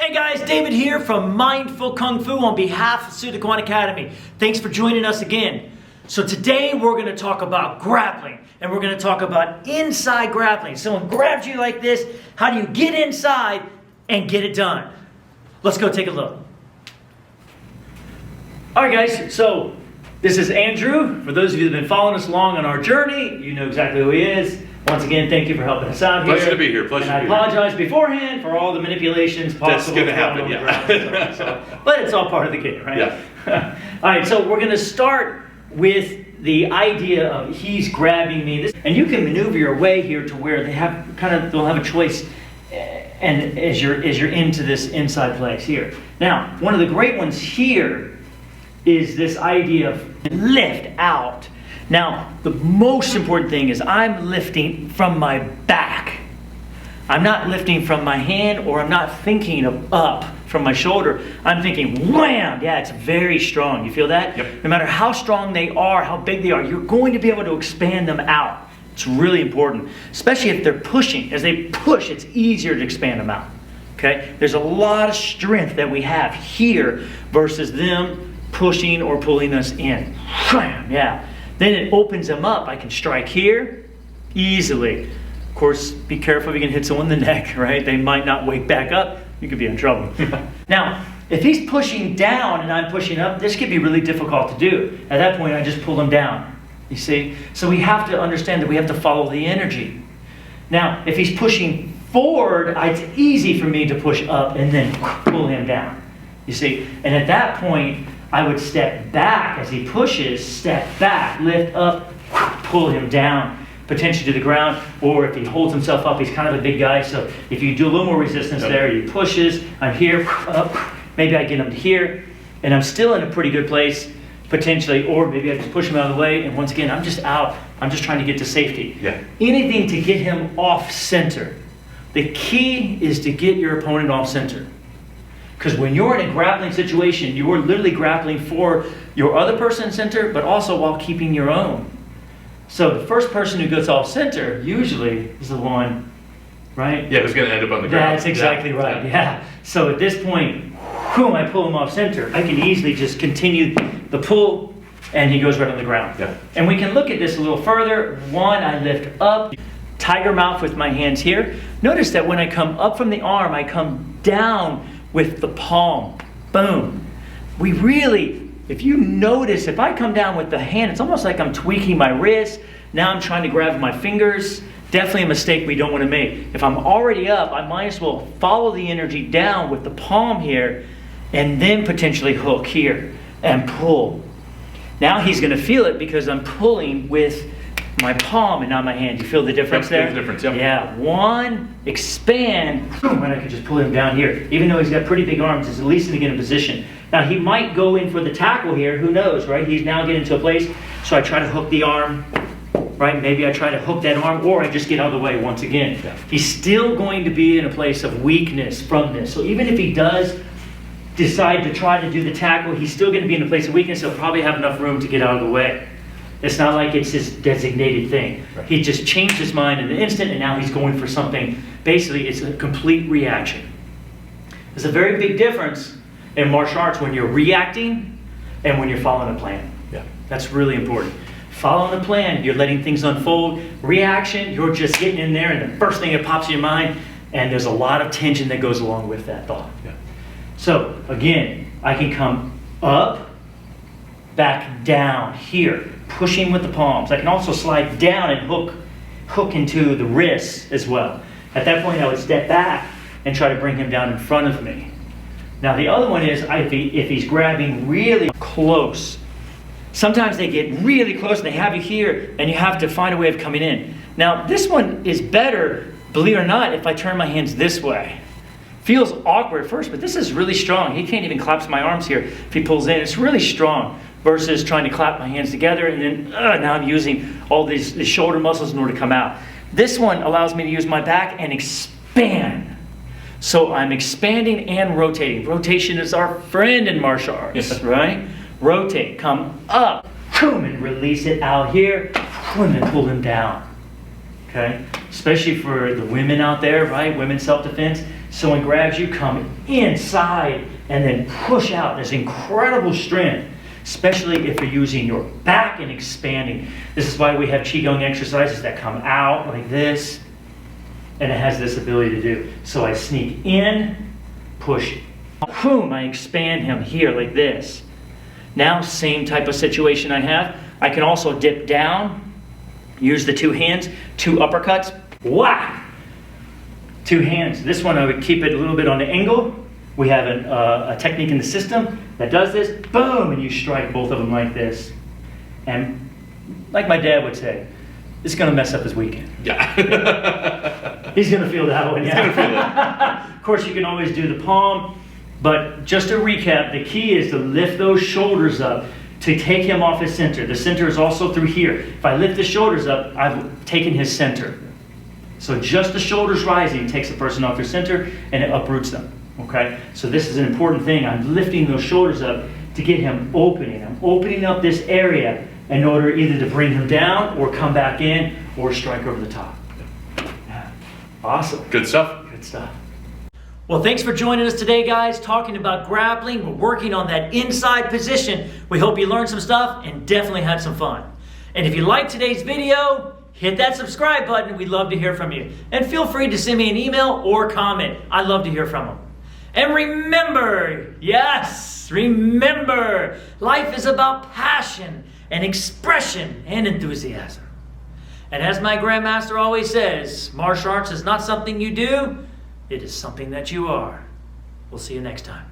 Hey guys, David here from Mindful Kung Fu on behalf of Sudaquan Academy. Thanks for joining us again. So today we're going to talk about grappling, and we're going to talk about inside grappling. Someone grabs you like this, how do you get inside and get it done? Let's go take a look. Alright guys, so this is Andrew. For those of you that have been following us along on our journey, you know exactly who he is. Once again, thank you for helping us out here. Pleasure to be here. Pleasure and to be I apologize beforehand for all the manipulations possible. That's going to happen, yeah. But it's all part of the game, right? Yeah. All right, so we're going to start with the idea of he's grabbing me, and you can maneuver your way here to where they'll have a choice, and as you're into this inside place here. Now, one of the great ones here is this idea of lift out. Now, the most important thing is I'm lifting from my back. I'm not lifting from my hand, or I'm not thinking of up from my shoulder. I'm thinking wham! Yeah, it's very strong. You feel that? Yep. No matter how strong they are, how big they are, you're going to be able to expand them out. It's really important, especially if they're pushing. As they push, it's easier to expand them out. Okay? There's a lot of strength that we have here versus them pushing or pulling us in. Wham! Yeah. Then it opens them up. I can strike here easily. Of course, be careful if you can hit someone in the neck, right? They might not wake back up. You could be in trouble. Now, if he's pushing down and I'm pushing up, this could be really difficult to do. At that point, I just pull him down. You see? So we have to understand that we have to follow the energy. Now, if he's pushing forward, it's easy for me to push up and then pull him down. You see? And at that point, I would step back as he pushes, step back, lift up, pull him down, potentially to the ground. Or if he holds himself up, he's kind of a big guy, so if you do a little more resistance there, he pushes, I'm here, up, maybe I get him to here, and I'm still in a pretty good place, potentially, or maybe I just push him out of the way, and once again, I'm just out. I'm just trying to get to safety. Yeah. Anything to get him off center. The key is to get your opponent off center. Because when you're in a grappling situation, you're literally grappling for your other person's center, but also while keeping your own. So the first person who gets off center usually is the one, right? Yeah, who's going to end up on the ground. That's exactly right, yeah. So at this point, whoom, I pull him off center. I can easily just continue the pull, and he goes right on the ground. Yeah. And we can look at this a little further. One, I lift up, tiger mouth with my hands here. Notice that when I come up from the arm, I come down with the palm. Boom. We really, if you notice, if I come down with the hand, it's almost like I'm tweaking my wrist. Now I'm trying to grab my fingers. Definitely a mistake we don't want to make. If I'm already up, I might as well follow the energy down with the palm here and then potentially hook here and pull. Now he's going to feel it because I'm pulling with my palm and not my hand. You feel the difference there? The difference, yep. Yeah. One, expand, and I can just pull him down here. Even though he's got pretty big arms, it's at least going to get in position. Now he might go in for the tackle here. Who knows, right? He's now getting to a place. So I try to hook the arm, right? Maybe I try to hook that arm, or I just get out of the way once again. Yeah. He's still going to be in a place of weakness from this. So even if he does decide to try to do the tackle, he's still going to be in a place of weakness. He'll probably have enough room to get out of the way. It's not like it's his designated thing. Right. He just changed his mind in an instant, and now he's going for something. Basically, it's a complete reaction. There's a very big difference in martial arts when you're reacting and when you're following a plan. Yeah. That's really important. Following a plan, you're letting things unfold. Reaction, you're just getting in there, and the first thing that pops in your mind, and there's a lot of tension that goes along with that thought. Yeah. So, again, I can come up, back down here, pushing with the palms. I can also slide down and hook into the wrists as well. At that point, I would step back and try to bring him down in front of me. Now, the other one is if he's grabbing really close. Sometimes they get really close and they have you here, and you have to find a way of coming in. Now, this one is better, believe it or not, if I turn my hands this way. Feels awkward at first, but this is really strong. He can't even collapse my arms here if he pulls in. It's really strong versus trying to clap my hands together, and then now I'm using all these shoulder muscles in order to come out. This one allows me to use my back and expand. So I'm expanding and rotating. Rotation is our friend in martial arts, yes. Right? Rotate, come up, and release it out here, and then pull them down. Okay? Especially for the women out there, right? Women's self-defense. someone grabs you, come inside and then push out. There's incredible strength, especially if you're using your back and expanding. This is why we have Qigong exercises that come out like this, and it has this ability to do. So I sneak in, push, boom, I expand him here like this. Now, same type of situation I have. I can also dip down, use the two hands, two uppercuts, whack! Two hands. This one I would keep it a little bit on the angle. We have a technique in the system that does this, boom, and you strike both of them like this. And like my dad would say, it's going to mess up his weekend. Yeah. He's going to feel that one, yeah. He's gonna feel it. Of course, you can always do the palm, but just to recap, the key is to lift those shoulders up to take him off his center. The center is also through here. If I lift the shoulders up, I've taken his center. So just the shoulders rising takes the person off their center and it uproots them. Okay? So this is an important thing. I'm lifting those shoulders up to get him opening. I'm opening up this area in order either to bring him down or come back in or strike over the top. Yeah. Awesome. Good stuff. Good stuff. Well, thanks for joining us today, guys, talking about grappling. We're working on that inside position. We hope you learned some stuff and definitely had some fun. And if you liked today's video, hit that subscribe button. We'd love to hear from you. And feel free to send me an email or comment. I'd love to hear from them. And remember, yes, remember, life is about passion and expression and enthusiasm. And as my grandmaster always says, martial arts is not something you do, it is something that you are. We'll see you next time.